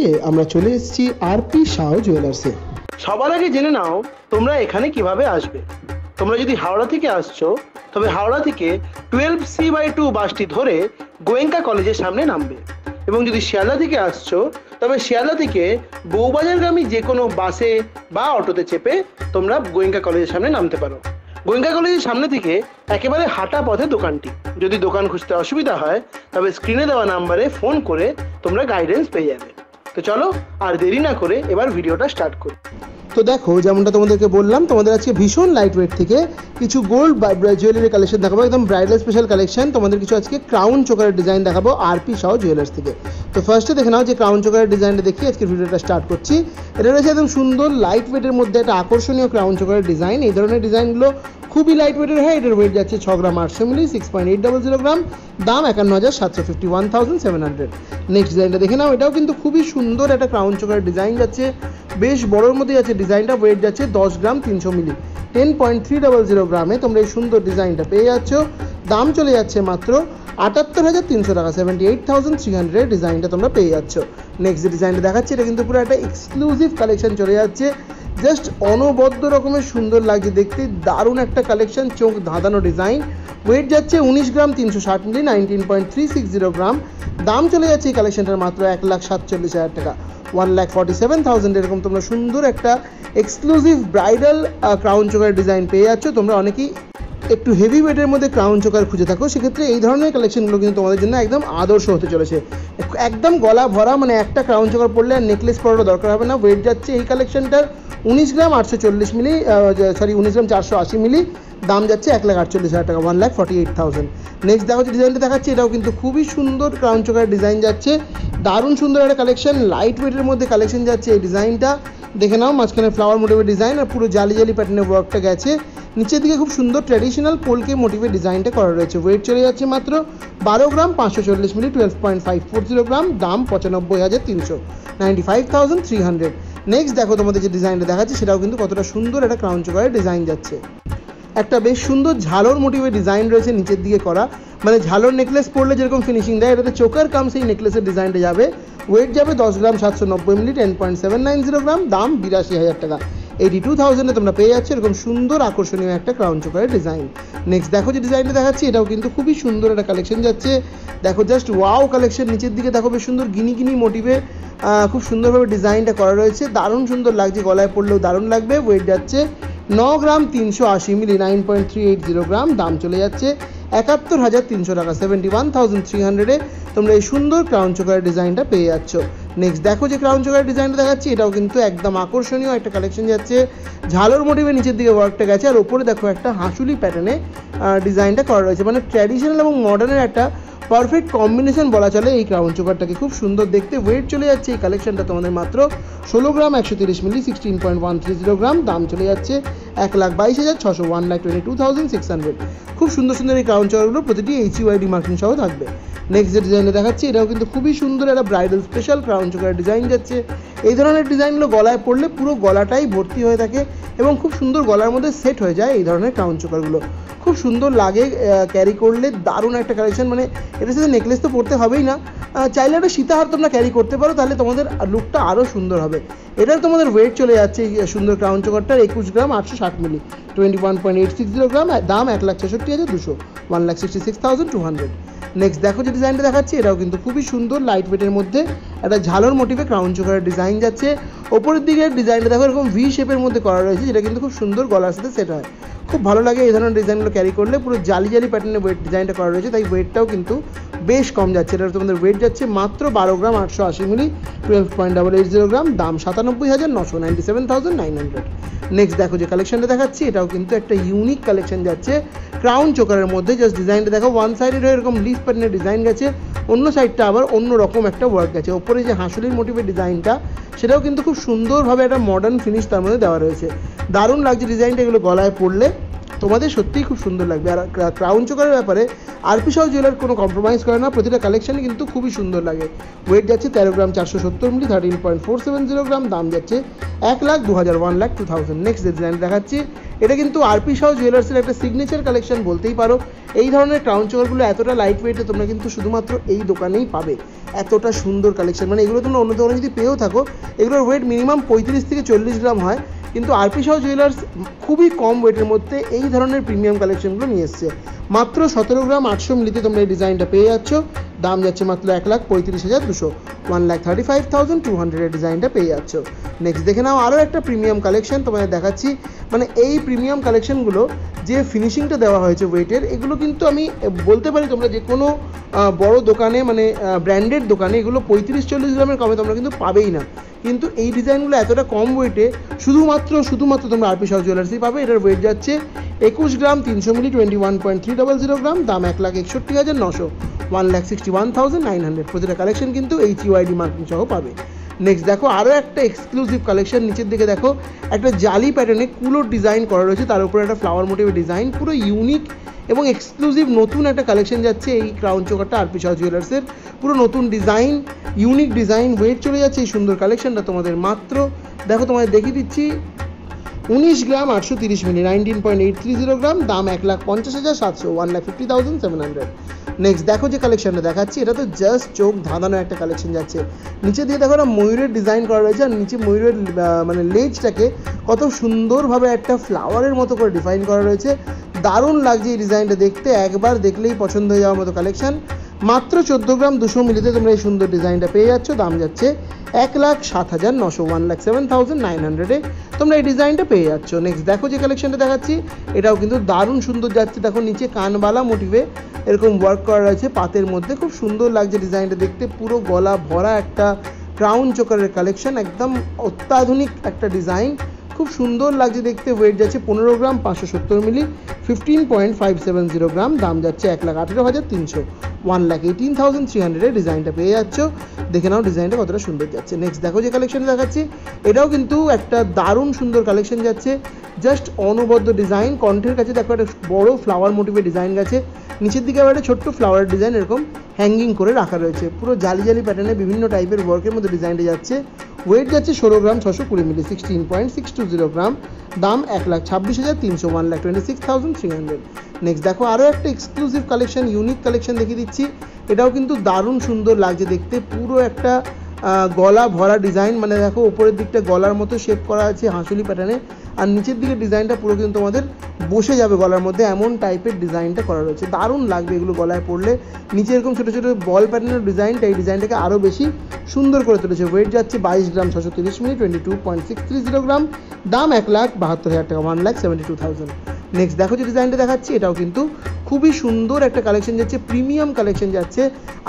থেকে আমরা চলে এসেছি আরপি শাহ জুয়েলার্সে। সবার আগে জেনে নাও তোমরা এখানে কিভাবে আসবে। তোমরা যদি হাওড়া থেকে আসছো তবে হাওড়া থেকে 12C/2 বাসটি ধরে গোয়েঙ্কা কলেজের সামনে নামবে, এবং যদি শিয়ালদা থেকে আসছো তবে শিয়ালদা থেকে বউবাজারগামী যে কোনো বাসে বা অটোতে চেপে তোমরা গোয়েঙ্কা কলেজের সামনে নামতে পারো। গোয়েঙ্কা কলেজের সামনে থেকে একেবারে হাঁটা পথে দোকানটি। যদি দোকান খুঁজতে অসুবিধা হয় তবে স্ক্রিনে দেওয়া নাম্বারে ফোন করে তোমরা গাইডেন্স পেয়ে যাবে। তো চলো আর দেরি না করে এবার ভিডিওটা স্টার্ট করি। তো দেখো, যেমনটা তোমাদেরকে বললাম, তোমাদের আজকে ভীষণ লাইট ওয়েট থেকে কিছু গোল্ড জুয়েলারি কালেকশন দেখাবো, একদম ব্রাইডাল স্পেশাল কালেকশন। তোমাদের কিছু আজকে ক্রাউন চোকারের ডিজাইন দেখাবো আরপি শাহ জুয়েলার্স থেকে। তো ফার্স্টে দেখে নাও যে ক্রাউন চোকারের ডিজাইনটা দেখি আজকে ভিডিওটা স্টার্ট করছি। এটা রয়েছে একদম সুন্দর লাইট ওয়েটের মধ্যে একটা আকর্ষণীয় ক্রাউন চোকারের ডিজাইন। এই ধরনের ডিজাইনগুলো খুবই লাইট ওয়েটের হয়। এটার ওয়েট যাচ্ছে 6 গ্রাম 800 মিলি, 6.800 গ্রাম, দাম 51,750, 1,700। নেক্সট ডিজাইনটা দেখে নাও, এটাও কিন্তু খুবই সুন্দর একটা ক্রাউন চোকারের ডিজাইন যাচ্ছে, বেশ বড়োর মধ্যে যাচ্ছে ডিজাইনটা। ওয়েট যাচ্ছে 10 গ্রাম 300 মিলি, 10.300 গ্রামে তোমরা এই সুন্দর ডিজাইনটা পেয়ে যাচ্ছ। দাম চলে যাচ্ছে মাত্র 78,300 টাকা, 78,300 ডিজাইনটা তোমরা পেয়ে যাচ্ছ। নেক্সট যে ডিজাইনটা দেখাচ্ছি এটা কিন্তু পুরো একটা এক্সক্লুসিভ কালেকশন চলে যাচ্ছে, জাস্ট অনবদ্য রকমের সুন্দর লাগছে দেখতে, দারুণ একটা কালেকশন, চোখ ধাঁধানো ডিজাইন। ওয়েট যাচ্ছে 19 গ্রাম 360 মিলি, 19.360 গ্রাম। দাম চলে যাচ্ছে এই কালেকশনটার মাত্র 1,47,000 টাকা, 1,47,000। এরকম তোমরা সুন্দর একটা exclusive bridal crown choker design পেয়ে যাচ্ছ। তোমরা অনেকেই একটু হেভি ওয়েটের মধ্যে ক্রাউন চোকার খুঁজে থাকো, সেক্ষেত্রে এই ধরনের কালেকশনগুলো কিন্তু তোমাদের জন্য একদম আদর্শ হতে চলেছে। একদম গলা ভরা, মানে একটা ক্রাউন চোকার পরলে আর নেকলেস পরারও দরকার হবে না। ওয়েট যাচ্ছে এই কালেকশনটার 19 গ্রাম 840 মিলি, 19 গ্রাম 480 মিলি। দাম যাচ্ছে 1,48,000 টাকা, 1,48,000। নেক্সট দেখো যে ডিজাইনটা দেখাচ্ছি, এটাও কিন্তু খুবই সুন্দর ক্রাউন চোকার ডিজাইন যাচ্ছে, দারুণ সুন্দর একটা কালেকশন, লাইট ওয়েটের মধ্যে কালেকশন যাচ্ছে। এই ডিজাইনটা দেখে নাও, মাঝখানে ফ্লাওয়ার মোটিভের ডিজাইন আর পুরো জালি জালি প্যাটার্নের ওয়ার্কটা গেছে। নিচের দিকে খুব সুন্দর ট্র্যাডিশনাল পোলকে মোটিভের ডিজাইনটা করা রয়েছে। ওয়েট চলে যাচ্ছে মাত্র 12 গ্রাম 540 মিলি, 12.540 গ্রাম। দাম 95,300, 95,300। নেক্সট দেখো তোমাদের যে ডিজাইনটা দেখাচ্ছি সেটাও কিন্তু কতটা সুন্দর একটা ক্রাউন চোকারের ডিজাইন যাচ্ছে। একটা বেশ সুন্দর ঝালর মোটিভের ডিজাইন রয়েছে নিচের দিকে করা, মানে ঝালর নেকলেস পরলে যেরকম ফিনিশিং দেয়, এটাতে চোকার কাম সেই নেকলেসের ডিজাইনটা যাবে। ওয়েট যাবে 10 গ্রাম 790 মিলি, 10.790 গ্রাম। দাম 82,000 টাকা, 82,000-এ তোমরা পেয়ে যাচ্ছে এরকম সুন্দর আকর্ষণীয় একটা ক্রাউন চোকারের ডিজাইন। নেক্সট দেখো যে ডিজাইনটা দেখাচ্ছি, এটাও কিন্তু খুবই সুন্দর একটা কালেকশন যাচ্ছে। দেখো জাস্ট ওয়াও কালেকশন, নিচের দিকে দেখো বেশ সুন্দর গিনি গিনি মোটিভে খুব সুন্দরভাবে ডিজাইনটা করা রয়েছে, দারুণ সুন্দর লাগছে, গলায় পড়লেও দারুণ লাগবে। ওয়েট যাচ্ছে 9 গ্রাম 380 মিলি, 9.380 গ্রাম। দাম চলে যাচ্ছে 71,300 টাকা, 71,300-এ তোমরা এই সুন্দর ক্রাউন চোকারের ডিজাইনটা পেয়ে যাচ্ছ। নেক্সট দেখো যে ক্রাউন চোকারের ডিজাইনটা দেখাচ্ছি, এটাও কিন্তু একদম আকর্ষণীয় একটা কালেকশন যাচ্ছে, ঝালর মোটিভে নিচের দিকে ওয়ার্কটা গেছে, আর ওপরে দেখো একটা হাঁসুলি প্যাটার্নে ডিজাইনটা করা রয়েছে, মানে ট্র্যাডিশনাল এবং মডার্নের একটা পারফেক্ট কম্বিনেশন বলা চলে এই ক্রাউন চোকারটাকে, খুব সুন্দর দেখতে। ওয়েট চলে যাচ্ছে এই কালেকশনটা তোমাদের মাত্র 16 গ্রাম 130 মিলি, 16.130 গ্রাম। দাম চলে যাচ্ছে 1,22,600, 1,22,600। খুব সুন্দর সুন্দর এই ক্রাউন চোকারগুলো প্রতিটি HUID মার্কিং সহ থাকবে। নেক্সট যে ডিজাইনটা দেখাচ্ছি, এটাও কিন্তু খুবই সুন্দর একটা ব্রাইডাল স্পেশাল ক্রাউন চোকারের ডিজাইন যাচ্ছে। এই ধরনের ডিজাইনগুলো গলায় পড়লে পুরো গলাটাই ভর্তি হয়ে থাকে এবং খুব সুন্দর গলার মধ্যে সেট হয়ে যায় এই ধরনের ক্রাউন চোকারগুলো, খুব সুন্দর লাগে ক্যারি করলে, দারুণ একটা কালেকশন। মানে এটার সাথে নেকলেস তো পড়তে হবেই না, চাইলে একটা সীতাহার তোমরা ক্যারি করতে পারো, তাহলে তোমাদের লুকটা আরও সুন্দর হবে। এটার তোমাদের ওয়েট চলে যাচ্ছে এই সুন্দর ক্রাউন চোকারটার 21 গ্রাম 860 মিলি, 21.860 গ্রাম। দাম 1,66,200, 1,66,200। নেক্সট দেখো যে ডিজাইনটা দেখাচ্ছি, এটাও কিন্তু খুবই সুন্দর লাইট ওয়েটের মধ্যে একটা ঝালর মোটিভে ক্রাউন চোকারের ডিজাইন যাচ্ছে। ওপরের দিকে ডিজাইনটা দেখো এরকম ভি শেপের মধ্যে করা রয়েছে, যেটা কিন্তু খুব সুন্দর গলার সাথে সেট হয়, খুব ভালো লাগে এই ধরনের ডিজাইনগুলো ক্যারি করলে। পুরো জালি জালি প্যাটার্নের ওয়েট ডিজাইনটা করা রয়েছে, তাই ওয়েটটাও কিন্তু বেশ কম যাচ্ছে। এটা তোমাদের ওয়েট যাচ্ছে মাত্র 12 গ্রাম 880 মিলি, 12.880 গ্রাম। দাম 97,900, 97,900। নেক্সট দেখো যে কালেকশনটা দেখাচ্ছি, এটাও কিন্তু একটা ইউনিক কালেকশন যাচ্ছে ক্রাউন চোকারের মধ্যে। জাস্ট ডিজাইনটা দেখো, ওয়ান সাইডের এরকম লিফ প্যাটার্নের ডিজাইন গেছে, অন্য সাইডটা আবার অন্য রকম একটা ওয়ার্ক গেছে। ওপরে যে হাঁসুলির মোটিভের ডিজাইনটা, সেটাও কিন্তু খুব সুন্দরভাবে একটা মডার্ন ফিনিশ তার মধ্যে দেওয়া রয়েছে, দারুণ লাগছে ডিজাইনটা। এগুলো গলায় পড়লে তোমাদের সত্যিই খুব সুন্দর লাগবে। আর ক্রাউন চোকারের ব্যাপারে আরপি সাউ জুয়েলার কোনো কম্প্রোমাইজ করে না, প্রতিটা কালেকশনই কিন্তু খুবই সুন্দর লাগে। ওয়েট যাচ্ছে 13 গ্রাম 470 মিলি, 13.470 গ্রাম, দাম যাচ্ছে 1,02,000, 1,02,000। নেক্সট ডিজাইন দেখাচ্ছি, এটা কিন্তু আরপি সাউ জুয়েলার্সের একটা সিগনেচার কালেকশন বলতেই পারো। এই ধরনের ক্রাউন চোকারগুলো এতটা লাইট ওয়েটে তোমরা কিন্তু শুধুমাত্র এই দোকানেই পাবে, এতটা সুন্দর কালেকশন। মানে এগুলো তোমরা অন্য দোকানে যদি পেয়েও থাকো, এগুলোর ওয়েট মিনিমাম 35 থেকে 40 গ্রাম হয়, কিন্তু আরপি সাউ জুয়েলার্স খুবই কম ওয়েটের মধ্যে এই ধরনের প্রিমিয়াম কালেকশনগুলো নিয়ে এসছে। মাত্র 17 গ্রাম 800 মিলিতে তোমরা এই ডিজাইনটা পেয়ে যাচ্ছ, দাম যাচ্ছে মাত্র 1,35,200, 1,35,200 এর ডিজাইনটা পেয়ে যাচ্ছ। নেক্সট দেখে নাও আরও একটা প্রিমিয়াম কালেকশন তোমাদের দেখাচ্ছি। মানে এই প্রিমিয়াম কালেকশনগুলো যে ফিনিশিংটা দেওয়া হয়েছে ওয়েটের, এগুলো কিন্তু আমি বলতে পারি তোমরা যে কোনো বড় দোকানে, মানে ব্র্যান্ডেড দোকানে এগুলো 35-40 গ্রামের কমে তোমরা কিন্তু পাবেই না। কিন্তু এই ডিজাইনগুলো এতটা কম ওয়েটে শুধুমাত্র তোমরা আরপি সাউ জুয়েলার্সই পাবে। এটার ওয়েট যাচ্ছে 21 গ্রাম 300 মিলি, 21.300 গ্রাম, দাম 1,61,900, 1,61,900। প্রতিটা কালেকশন কিন্তু HUID মার্কিং সহ পাবে। নেক্সট দেখো আরও একটা এক্সক্লুসিভ কালেকশন, নিচের দিকে দেখো একটা জালি প্যাটার্নে কুলোর ডিজাইন করা রয়েছে, তার উপরে একটা ফ্লাওয়ার মোটিভের ডিজাইন, পুরো ইউনিক এবং এক্সক্লুসিভ নতুন একটা কালেকশন যাচ্ছে এই ক্রাউন চোকারটা আরপি সাউ জুয়েলার্সের। পুরো নতুন ডিজাইন, ইউনিক ডিজাইন, ওয়েট চলে যাচ্ছে এই সুন্দর কালেকশনটা তোমাদের মাত্র, দেখো তোমাদের দেখিয়ে দিচ্ছি, 19 গ্রাম 830 মিলি, 19.830 গ্রাম, দাম 1,50,700, 1,50,700। নেক্সট দেখো যে কালেকশনটা দেখাচ্ছি, এটা তো জাস্ট চোখ ধাঁধানো একটা কালেকশন যাচ্ছে। নিচে দিয়ে দেখো একটা ময়ূরের ডিজাইন করা রয়েছে, আর নিচে ময়ূরের মানে লেজটাকে কত সুন্দরভাবে একটা ফ্লাওয়ারের মতো করে ডিফাইন করা রয়েছে। দারুণ লাগছে এই ডিজাইনটা দেখতে, একবার দেখলেই পছন্দ হয়ে যাওয়ার মতো কালেকশন। মাত্র 14 গ্রাম 200 মিলিতে তোমরা এই সুন্দর ডিজাইনটা পেয়ে যাচ্ছ, দাম যাচ্ছে 1,07,900, 1,07,900 তোমরা এই ডিজাইনটা পেয়ে যাচ্ছ। নেক্সট দেখো যে কালেকশনটা দেখাচ্ছি, এটাও কিন্তু দারুণ সুন্দর যাচ্ছে। দেখো নিচে কানবালা মোটিভে এরকম ওয়ার্ক করা রয়েছে পাতের মধ্যে, খুব সুন্দর লাগছে ডিজাইনটা দেখতে। পুরো গলা ভরা একটা ক্রাউন চোকারের কালেকশন, একদম অত্যাধুনিক একটা ডিজাইন, খুব সুন্দর লাগছে দেখতে। ওয়েট যাচ্ছে 15 গ্রাম 570 মিলি, 15.570 গ্রাম, দাম যাচ্ছে 1,18,300, 1,18,300 ডিজাইনটা পেয়ে যাচ্ছ। দেখে নাও ডিজাইনটা কতটা সুন্দর যাচ্ছে। নেক্সট দেখো যে কালেকশন দেখাচ্ছি, এটাও কিন্তু একটা দারুণ সুন্দর কালেকশন যাচ্ছে, জাস্ট অনবদ্য ডিজাইন। কণ্ঠের কাছে দেখো একটা বড় ফ্লাওয়ার মোটিভের ডিজাইন গেছে, নিচের দিকে আবার একটা ছোট্ট ফ্লাওয়ার ডিজাইন এরকম হ্যাঙ্গিং করে রাখা রয়েছে, পুরো জালি জালি প্যাটার্নে বিভিন্ন টাইপের ওয়ার্কের মধ্যে ডিজাইনটা যাচ্ছে। ওয়েট যাচ্ছে 16 গ্রাম 620 মিলি, 16.620 গ্রাম, দাম 1,26,300, 1,26,300। নেক্সট দেখো আরও একটা এক্সক্লুসিভ কালেকশন, ইউনিক কালেকশন দেখিয়ে দিচ্ছি। এটাও কিন্তু দারুণ সুন্দর লাগছে দেখতে, পুরো একটা গলা ভরা ডিজাইন। মানে দেখো ওপরের দিকটা গলার মতো শেপ করা আছে হাঁসুলি প্যাটার্নে, আর নিচের দিকে ডিজাইনটা পুরো কিন্তু তোমাদের বসে যাবে গলার মধ্যে, এমন টাইপের ডিজাইনটা করা রয়েছে। দারুণ লাগবে এগুলো গলায় পড়লে। নিচে এরকম ছোটো ছোটো বল প্যাটার্নের ডিজাইনটা এই ডিজাইনটাকে আরও বেশি সুন্দর করে তুলেছে। ওয়েট যাচ্ছে 22 গ্রাম 630 মিলি, 22.630 গ্রাম, দাম 1,72,000 টাকা, 1,72,000। নেক্সট দেখো যে ডিজাইনটা দেখাচ্ছি, এটাও কিন্তু খুবই সুন্দর একটা কালেকশন যাচ্ছে, প্রিমিয়াম কালেকশন যাচ্ছে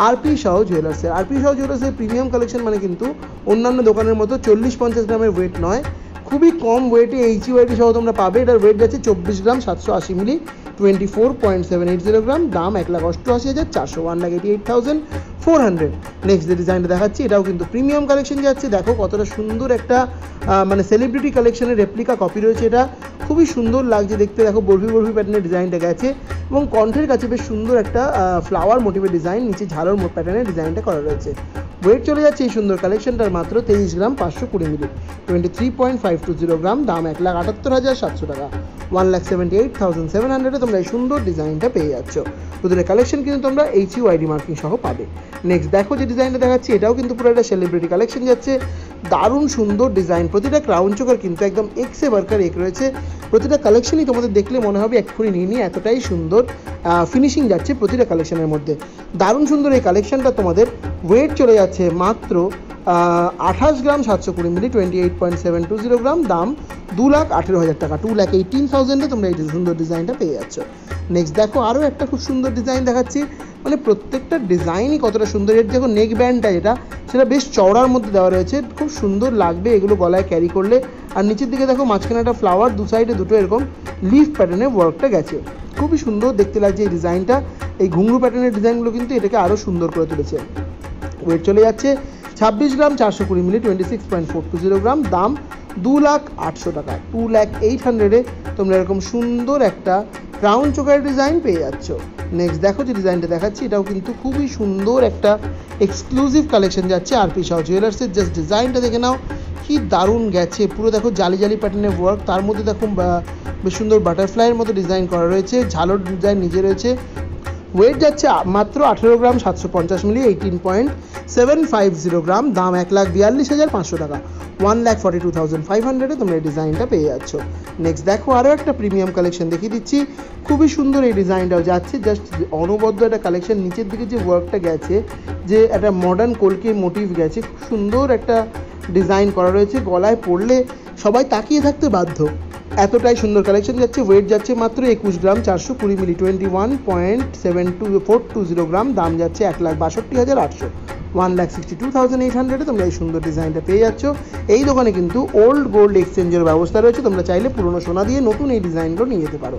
আরপি সাউ জুয়েলার্সের। আরপি সাউ জুয়েলার্সের প্রিমিয়াম কালেকশন মানে কিন্তু অন্যান্য দোকানের মতো 40-50 গ্রামের ওয়েট নয়, খুবই কম ওয়েটে HUID সহ তোমরা পাবে। এটার ওয়েট যাচ্ছে 24 গ্রাম 780 মিলি, 24.780 গ্রাম, দাম 1,88,400, 1,88,400। নেক্সট যে ডিজাইনটা দেখাচ্ছি, এটাও কিন্তু প্রিমিয়াম কালেকশন যাচ্ছে। দেখো কতটা সুন্দর একটা মানে সেলিব্রিটি কালেকশনের রেপ্লিকা কপি রয়েছে, এটা খুবই সুন্দর লাগছে দেখতে। দেখো বরফি প্যাটার্নের ডিজাইনটা গেছে, এবং কণ্ঠের কাছে বেশ সুন্দর একটা ফ্লাওয়ার মোটিভের ডিজাইন, নিচে ঝালর প্যাটার্নের ডিজাইনটা করা রয়েছে। ওয়েট চলে যাচ্ছে এই সুন্দর কালেকশনটার মাত্র 23 গ্রাম 520 মিলি, 23.520 গ্রাম, দাম 1,78,700 টাকা, 1,78,700 তোমরা এই সুন্দর ডিজাইনটা পেয়ে যাচ্ছ। প্রতিটা কালেকশন কিন্তু তোমরা HUID মার্কিং সহ পাবে। নেক্সট দেখো যে ডিজাইনটা দেখাচ্ছি, এটাও কিন্তু পুরো একটা সেলিব্রিটি কালেকশন যাচ্ছে, দারুণ সুন্দর ডিজাইন। প্রতিটা ক্রাউন চোকার কিন্তু একদম এক্সে বার্কার এক রয়েছে, প্রতিটা কালেকশনই তোমাদের দেখলে মনে হবে এক্ষুনি নিয়ে নিই, এতটাই সুন্দর ফিনিশিং যাচ্ছে প্রতিটা কালেকশনের মধ্যে। দারুণ সুন্দর এই কালেকশনটা তোমাদের। ওয়েট চলে যাচ্ছে মাত্র 28 গ্রাম 720 মিলি, 28.720 গ্রাম, দাম 2,18,000 টাকা, 2,18,000 তোমরা এই সুন্দর ডিজাইনটা পেয়ে যাচ্ছ। নেক্সট দেখো আরও একটা খুব সুন্দর ডিজাইন দেখাচ্ছি, মানে প্রত্যেকটা ডিজাইনই কতটা সুন্দর। এর দেখো নেক ব্যান্ডটা সেটা বেশ চওড়ার মধ্যে দেওয়া রয়েছে, খুব সুন্দর লাগবে এগুলো গলায় ক্যারি করলে। আর নিচের দিকে দেখো মাঝখানে একটা ফ্লাওয়ার, দু সাইডে দুটো এরকম লিফ প্যাটার্নের ওয়ার্কটা গেছে, খুবই সুন্দর দেখতে লাগছে এই ডিজাইনটা। এই ঘুঙরু প্যাটার্নের ডিজাইনগুলো কিন্তু এটাকে আরও সুন্দর করে তুলেছে। ওয়েট চলে যাচ্ছে 26 গ্রাম 420 মিলি, 26.420 গ্রাম, দাম 2,08,000 টাকা, 2,08,000 তোমরা এরকম সুন্দর একটা ক্রাউন চোকার ডিজাইন পেয়ে যাচ্ছ। নেক্সট দেখো যে ডিজাইনটা দেখাচ্ছি, এটাও কিন্তু খুবই সুন্দর একটা এক্সক্লুসিভ কালেকশন যাচ্ছে আরপি শাহ জুয়েলার্সের। জাস্ট ডিজাইনটা দেখে নাও কি দারুণ গেছে, পুরো দেখো জালি জালি প্যাটার্নের ওয়ার্ক, তার মধ্যে দেখো বেশ সুন্দর বাটারফ্লাইয়ের মতো ডিজাইন করা রয়েছে, ঝালর ডিজাইন নিজে রয়েছে। ওয়েট যাচ্ছে মাত্র 18 গ্রাম 750 মিলি, 18.750 গ্রাম, দাম 1,42,500 টাকা, 1,42,500 তোমরা এই ডিজাইনটা পেয়ে যাচ্ছ। নেক্সট দেখো আরও একটা প্রিমিয়াম কালেকশন দেখিয়ে দিচ্ছি, খুবই সুন্দর এই ডিজাইনটাও যাচ্ছে, জাস্ট অনবদ্য একটা কালেকশন। নিচের দিকে যে ওয়ার্কটা গেছে, যে একটা মডার্ন কলকি মোটিভ গেছে, খুব সুন্দর একটা ডিজাইন করা রয়েছে, গলায় পরলে সবাই তাকিয়ে থাকতে বাধ্য, এতটাই সুন্দর কালেকশন যাচ্ছে। ওয়েট যাচ্ছে মাত্র 21 গ্রাম 420 মিলি, 21.420 গ্রাম, দাম যাচ্ছে 1,62,800, 1,62,800 তোমরা এই সুন্দর ডিজাইনটা পেয়ে যাচ্ছ। এই দোকানে কিন্তু ওল্ড গোল্ড এক্সচেঞ্জের ব্যবস্থা রয়েছে, তোমরা চাইলে পুরনো সোনা দিয়ে নতুন এই ডিজাইনগুলো নিয়ে যেতে পারো।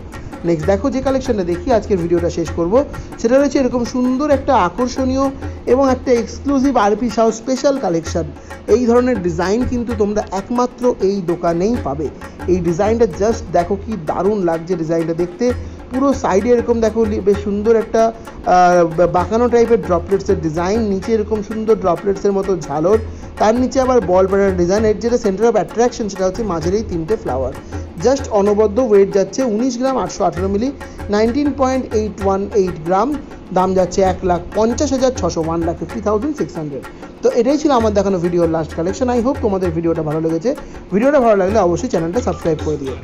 নেক্সট দেখো যে কালেকশনটা দেখি আজকের ভিডিওটা শেষ করব, সেটা রয়েছে এরকম সুন্দর একটা আকর্ষণীয় এবং একটা exclusive RP Shah special collection. এই ধরনের ডিজাইন কিন্তু তোমরা একমাত্র এই দোকানেই পাবে। এই ডিজাইনটা জাস্ট দেখো কি দারুণ লাগছে ডিজাইনটা দেখতে, পুরো সাইডে এরকম দেখো বেশ সুন্দর একটা বাঁকানো টাইপের ড্রপলেটসের ডিজাইন, নিচে এরকম সুন্দর ড্রপলেটসের মতো ঝালর, তার নিচে আবার বল প্যাটার্ন ডিজাইন, এর যেটা সেন্টার অফ অ্যাট্রাকশন সেটা হচ্ছে মাঝের এই 3টে ফ্লাওয়ার। জাস্ট অনবদ্য। ওয়েট যাচ্ছে 19 গ্রাম 818 মিলি, 19.818 গ্রাম, দাম যাচ্ছে 1,50,600, 1,50,600। তো এটাই ছিল আমার দেখানো ভিডিওর লাস্ট কালেকশন। আই হোপ তোমাদের ভিডিওটা ভালো লেগেছে। ভিডিওটা ভালো লাগলে অবশ্যই চ্যানেলটা সাবস্ক্রাইব করে দিও।